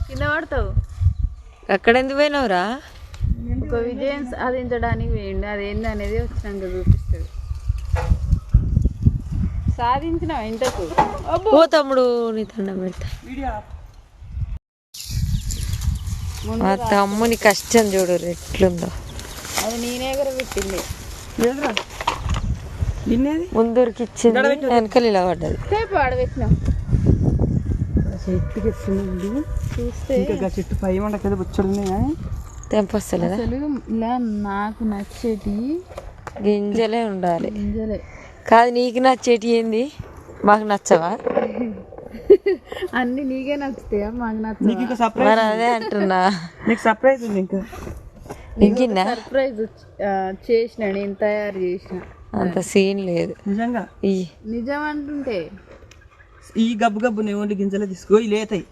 కింద పడతావు. అక్కడ ఎందుకు పోయినావురా? ఒక విజయం సాధించడానికి వేయండి, అదేంది అనేది వచ్చినాక చూపిస్తుంది. సాధించినావు ఇంతకు. ఓ తమ్ముడు నీ దండం పెడతా. మా తమ్ముని కష్టం చూడు ఎట్లుందో. అది నేనే ఎగరబెట్టింది. ముందరికి ఇచ్చింది, వెనకాల ఇలా పడ్డది. సేపు ఆడబెట్టినావు. చూస్తే చెట్టు పై వండకదా బుచ్చడు తెంపొస్తలేదా? అసలు ఇలా నాకు నచ్చేటి గింజలే ఉండాలి. గింజలే కాదు, నీకు నచ్చేటి ఏంది? మాకు నచ్చవా? అన్ని నీకే నచ్చుతాయా? మాకు నచ్చవా? మరి అదే అంటున్నా. నీకు సర్ప్రైజ్ ఉంది. ఇంకా ఇంకిందా సర్ప్రైజ్ చేసిన, నేను తయారు చేసిన. అంత సీన్ లేదు నిజంగా. నిజం అంటుంటే ఈ గబ్బు గబ్బు నేను గింజలు తీసుకో లేతాయి.